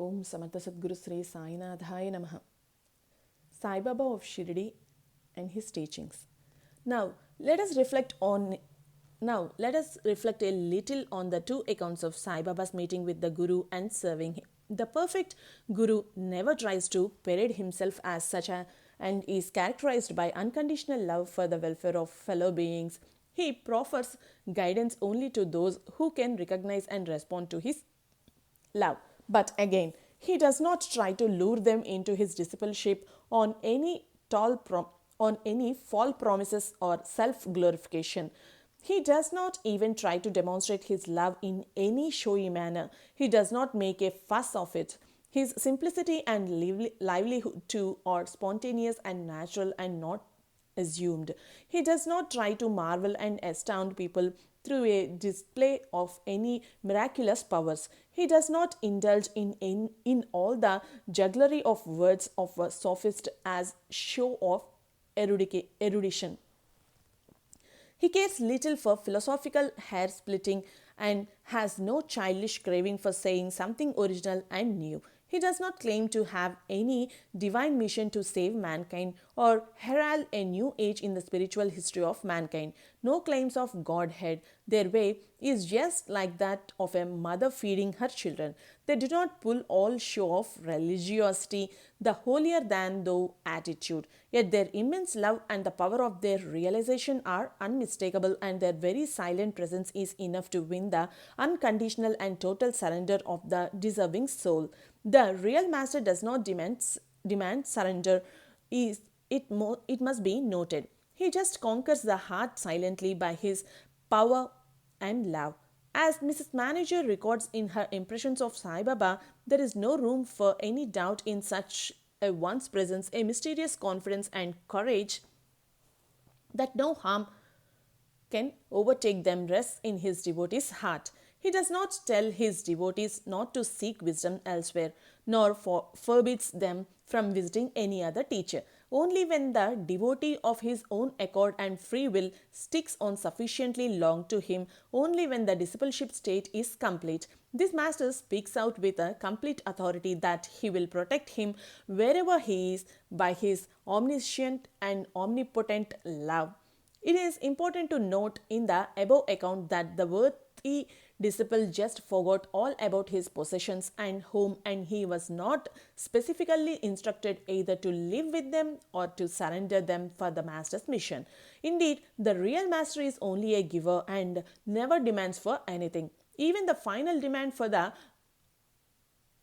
Om Samatha Sadguru Sri Sainadhaya Namaha. Sai Baba of Shirdi and his teachings. Now let us reflect a little on the two accounts of Sai Baba's meeting with the Guru and serving him. The perfect Guru never tries to parade himself as such and is characterized by unconditional love for the welfare of fellow beings. He proffers guidance only to those who can recognize and respond to his love. But again, he does not try to lure them into his discipleship on any false promises or self-glorification. He does not even try to demonstrate his love in any showy manner. He does not make a fuss of it. His simplicity and livelihood too are spontaneous and natural and not assumed. He does not try to marvel and astound people through a display of any miraculous powers. He does not indulge in all the jugglery of words of a sophist as show of erudition. He cares little for philosophical hair splitting and has no childish craving for saying something original and new. He does not claim to have any divine mission to save mankind or herald a new age in the spiritual history of mankind. No claims of Godhead. Their way is just like that of a mother feeding her children. They do not pull all show of religiosity, the holier than thou attitude. Yet their immense love and the power of their realization are unmistakable, and their very silent presence is enough to win the unconditional and total surrender of the deserving soul. The real master does not demand surrender. It must be noted. He just conquers the heart silently by his power and love. As Mrs. Manager records in her impressions of Sai Baba, there is no room for any doubt in such a one's presence, a mysterious confidence and courage that no harm can overtake them rests in his devotee's heart. He does not tell his devotees not to seek wisdom elsewhere, nor forbids them from visiting any other teacher. Only when the devotee of his own accord and free will sticks on sufficiently long to him, only when the discipleship state is complete, this master speaks out with a complete authority that he will protect him wherever he is by his omniscient and omnipotent love. It is important to note in the above account that the worthy disciple just forgot all about his possessions and home, and he was not specifically instructed either to live with them or to surrender them for the master's mission. Indeed, the real master is only a giver and never demands for anything. Even the final demand for the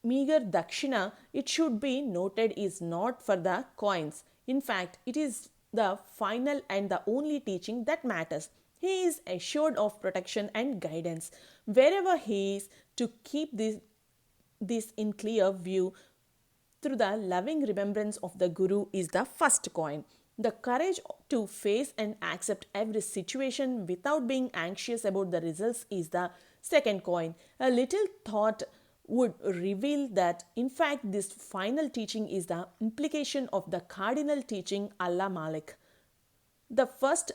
meager dakshina, it should be noted, is not for the coins. In fact, it is the final and the only teaching that matters. He is assured of protection and guidance wherever he is, to keep this in clear view through the loving remembrance of the Guru is the first coin. The courage to face and accept every situation without being anxious about the results is the second coin. A little thought would reveal that in fact this final teaching is the implication of the cardinal teaching Allah Malik. The first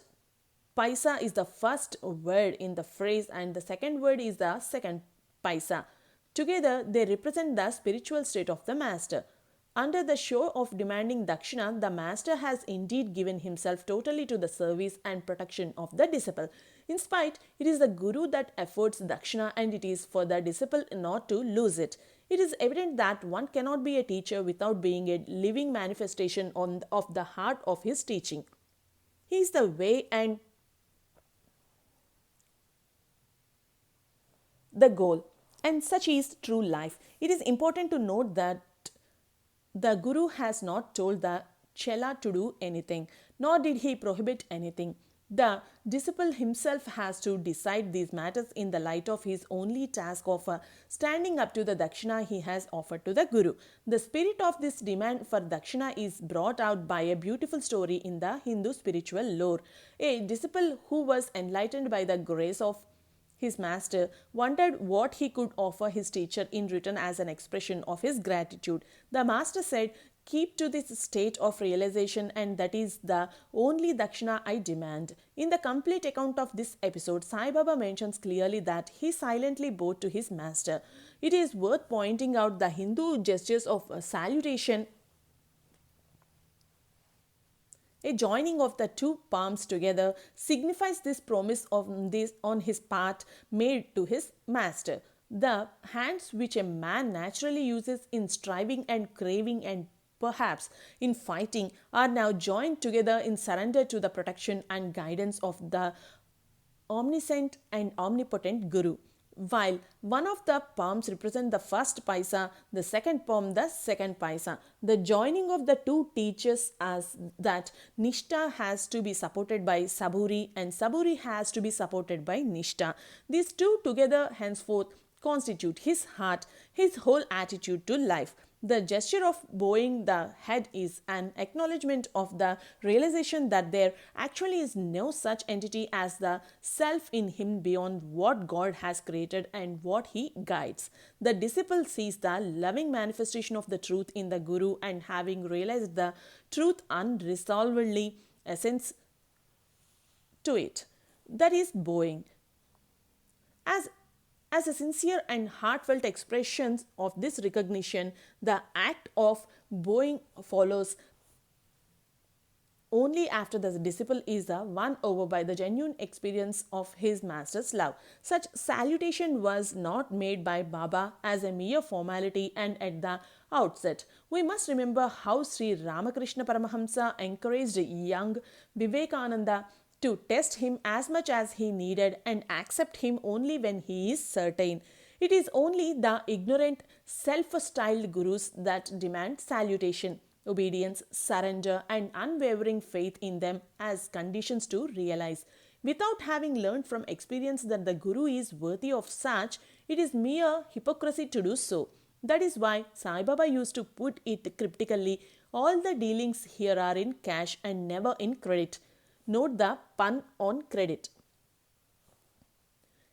paisa is the first word in the phrase and the second word is the second paisa. Together they represent the spiritual state of the master. Under the show of demanding dakshina, the master has indeed given himself totally to the service and protection of the disciple. In spite, it is the Guru that affords dakshina, and it is for the disciple not to lose it. It is evident that one cannot be a teacher without being a living manifestation of the heart of his teaching. He is the way and the goal, and such is true life. It is important to note that the Guru has not told the Chela to do anything, nor did he prohibit anything. The disciple himself has to decide these matters in the light of his only task of standing up to the dakshina he has offered to the Guru. The spirit of this demand for dakshina is brought out by a beautiful story in the Hindu spiritual lore. A disciple who was enlightened by the grace of his master wondered what he could offer his teacher in return as an expression of his gratitude. The master said, keep to this state of realization, and that is the only dakshina I demand. In the complete account of this episode, Sai Baba mentions clearly that he silently bowed to his master. It is worth pointing out the Hindu gestures of salutation, a joining of the two palms together signifies this promise of this on his part made to his master. The hands which a man naturally uses in striving and craving and perhaps in fighting are now joined together in surrender to the protection and guidance of the omniscient and omnipotent Guru. While one of the palms represent the first paisa, the second palm the second paisa. The joining of the two teaches us that Nishta has to be supported by Saburi and Saburi has to be supported by Nishta. These two together henceforth constitute his heart, his whole attitude to life. The gesture of bowing the head is an acknowledgement of the realization that there actually is no such entity as the self in him beyond what God has created and what he guides. The disciple sees the loving manifestation of the truth in the Guru, and having realized the truth unresolvedly assents to it. That is bowing. As as a sincere and heartfelt expression of this recognition, the act of bowing follows only after the disciple is won over by the genuine experience of his master's love. Such salutation was not made by Baba as a mere formality and at the outset. We must remember how Sri Ramakrishna Paramahamsa encouraged young Vivekananda to test him as much as he needed and accept him only when he is certain. It is only the ignorant, self-styled gurus that demand salutation, obedience, surrender, and unwavering faith in them as conditions to realize. Without having learned from experience that the guru is worthy of such, it is mere hypocrisy to do so. That is why Sai Baba used to put it cryptically, all the dealings here are in cash and never in credit. Note the pun on credit.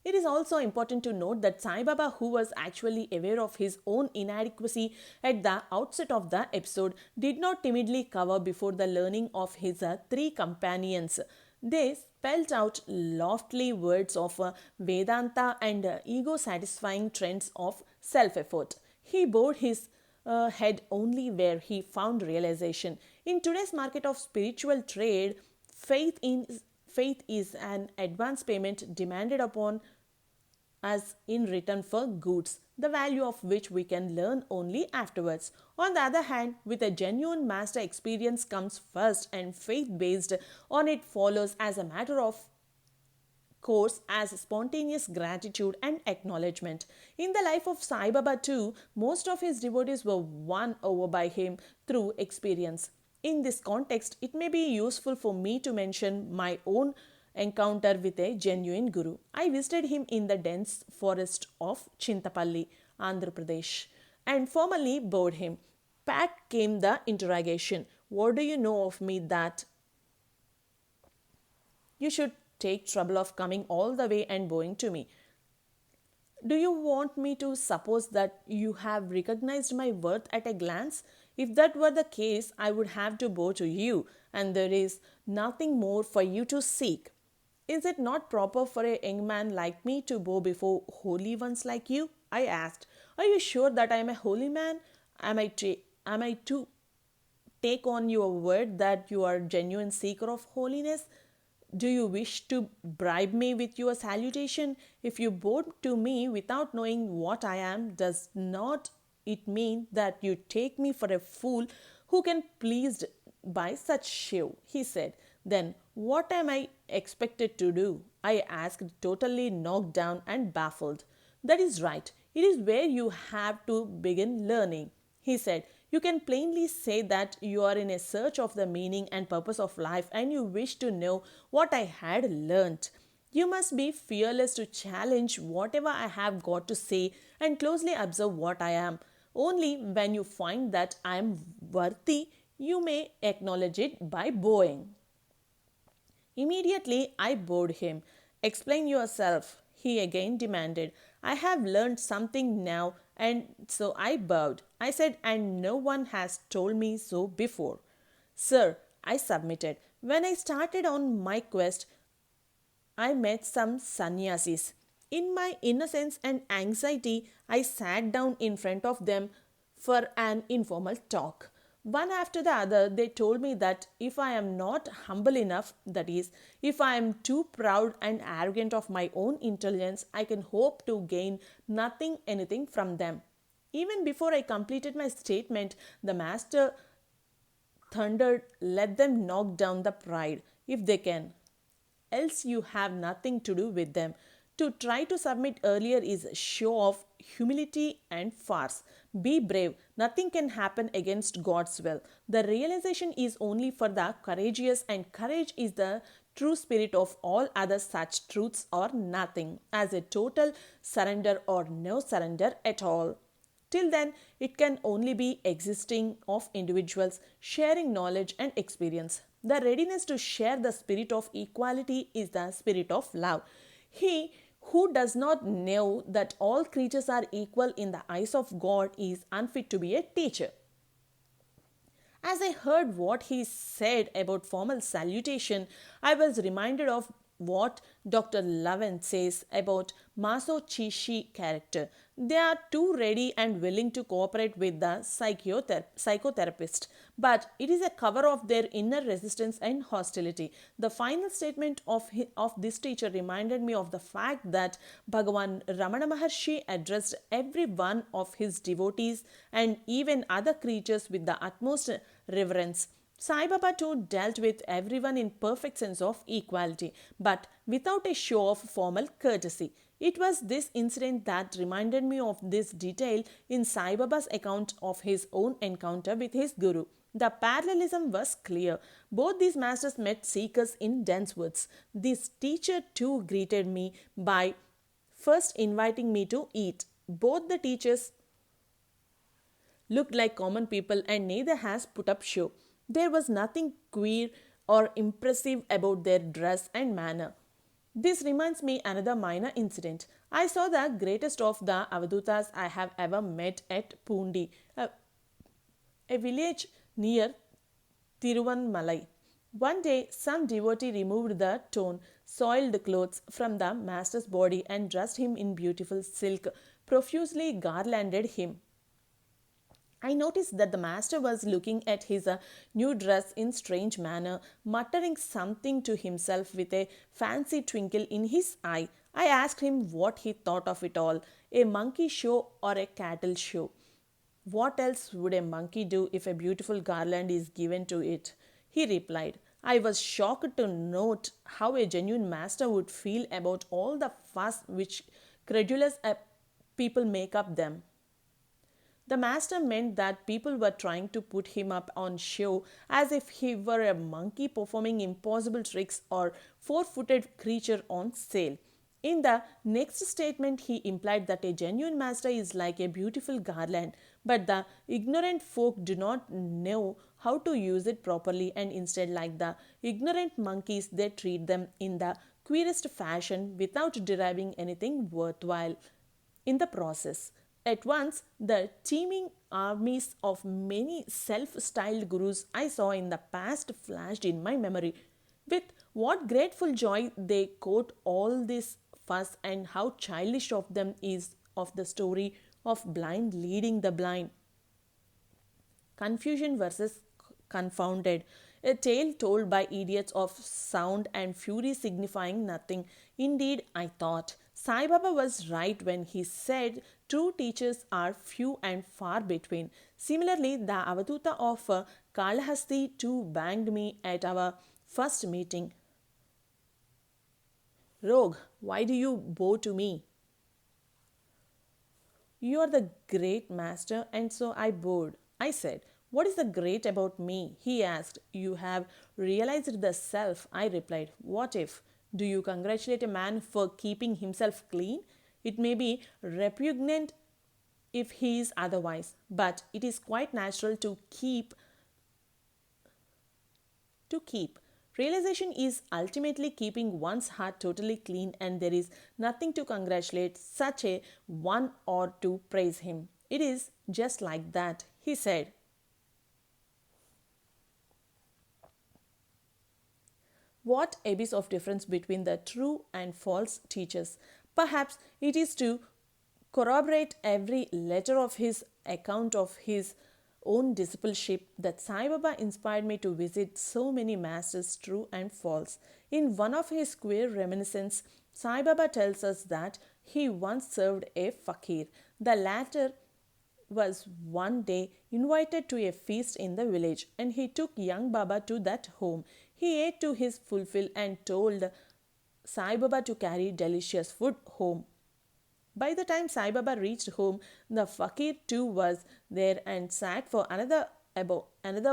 It is also important to note that Sai Baba, who was actually aware of his own inadequacy at the outset of the episode, did not timidly cower before the learning of his three companions. They spelled out loftily words of Vedanta and ego satisfying trends of self effort. He bowed his head only where he found realization. In today's market of spiritual trade, faith is an advance payment demanded upon us in return for goods, the value of which we can learn only afterwards. On the other hand, with a genuine master, experience comes first and faith based on it follows as a matter of course as spontaneous gratitude and acknowledgement. In the life of Sai Baba too, most of his devotees were won over by him through experience. In this context, it may be useful for me to mention my own encounter with a genuine guru. I visited him in the dense forest of Chintapalli, Andhra Pradesh, and formally bowed him. Pat came the interrogation. What do you know of me that you should take trouble of coming all the way and bowing to me? Do you want me to suppose that you have recognized my worth at a glance? If that were the case, I would have to bow to you, and there is nothing more for you to seek. Is it not proper for a young man like me to bow before holy ones like you? I asked. Are you sure that I am a holy man? Am I to take on your word that you are a genuine seeker of holiness? Do you wish to bribe me with your salutation? If you bow to me without knowing what I am, does not it mean that you take me for a fool who can pleased by such show? He said. Then what am I expected to do? I asked, totally knocked down and baffled. That is right. It is where you have to begin learning. He said, you can plainly say that you are in a search of the meaning and purpose of life and you wish to know what I had learnt. You must be fearless to challenge whatever I have got to say and closely observe what I am. Only when you find that I am worthy, you may acknowledge it by bowing. Immediately I bowed him. Explain yourself, he again demanded. I have learned something now And so I bowed. I said, and no one has told me so before. Sir, I submitted. When I started on my quest, I met some sannyasis. In my innocence and anxiety, I sat down in front of them for an informal talk. One after the other, they told me that if I am not humble enough, that is, if I am too proud and arrogant of my own intelligence, I can hope to gain nothing, anything from them. Even before I completed my statement, the master thundered, let them knock down the pride if they can, else you have nothing to do with them. To try to submit earlier is show of humility and farce. Be brave. Nothing can happen against God's will. The realization is only for the courageous, and courage is the true spirit of all other such truths or nothing, as a total surrender or no surrender at all. Till then, it can only be existing of individuals sharing knowledge and experience. The readiness to share the spirit of equality is the spirit of love. He who does not know that all creatures are equal in the eyes of God is unfit to be a teacher. As I heard what he said about formal salutation, I was reminded of what Dr. Loven says about Masochishi character. They are too ready and willing to cooperate with the psychotherapist, but it is a cover of their inner resistance and hostility. The final statement of this teacher reminded me of the fact that Bhagavan Ramana Maharshi addressed every one of his devotees and even other creatures with the utmost reverence. Sai Baba too dealt with everyone in perfect sense of equality, but without a show of formal courtesy. It was this incident that reminded me of this detail in Sai Baba's account of his own encounter with his guru. The parallelism was clear. Both these masters met seekers in dense woods. This teacher too greeted me by first inviting me to eat. Both the teachers looked like common people and neither has put up show. There was nothing queer or impressive about their dress and manner. This reminds me another minor incident. I saw the greatest of the Avadutas I have ever met at Pundi, a village near Tiruvanmalai. One day, some devotee removed the torn, soiled clothes from the master's body and dressed him in beautiful silk, profusely garlanded him. I noticed that the master was looking at his new dress in strange manner, muttering something to himself with a fancy twinkle in his eye. I asked him what he thought of it all, a monkey show or a cattle show. What else would a monkey do if a beautiful garland is given to it? He replied. I was shocked to note how a genuine master would feel about all the fuss which credulous people make up them. The master meant that people were trying to put him up on show as if he were a monkey performing impossible tricks or four-footed creature on sale. In the next statement, he implied that a genuine master is like a beautiful garland, but the ignorant folk do not know how to use it properly, and instead, like the ignorant monkeys, they treat them in the queerest fashion without deriving anything worthwhile in the process. At once, the teeming armies of many self styled gurus I saw in the past flashed in my memory. With what grateful joy they quote all this fuss, and how childish of them is of the story of blind leading the blind. Confusion versus confounded. A tale told by idiots of sound and fury signifying nothing. Indeed, I thought. Sai Baba was right when he said true teachers are few and far between. Similarly, the Avatuta of Kalahasti too banged me at our first meeting. Rogue, why do you bow to me? You are the great master, and so I bowed. I said, what is the great about me? He asked. You have realized the self. I replied, what if? Do you congratulate a man for keeping himself clean? It may be repugnant if he is otherwise, but it is quite natural to keep. Realization is ultimately keeping one's heart totally clean, and there is nothing to congratulate such a one or to praise him. It is just like that, he said. What abyss of difference between the true and false teachers? Perhaps it is to corroborate every letter of his account of his own discipleship that Sai Baba inspired me to visit so many masters, true and false. In one of his queer reminiscences, Sai Baba tells us that he once served a fakir. The latter was one day invited to a feast in the village, and he took young Baba to that home. He ate to his fulfill and told Sai Baba to carry delicious food home. By the time Sai Baba reached home, the fakir too was there and sat for another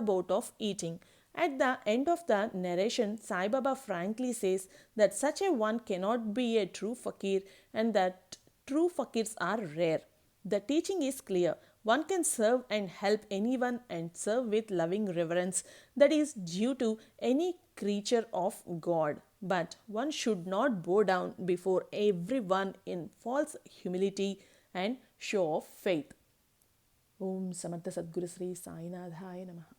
bout of eating. At the end of the narration, Sai Baba frankly says that such a one cannot be a true fakir and that true fakirs are rare. The teaching is clear. One can serve and help anyone and serve with loving reverence that is due to any creature of God. But one should not bow down before everyone in false humility and show of faith. Om Samartha Sadguru Sri Sai Nathaya Namaha.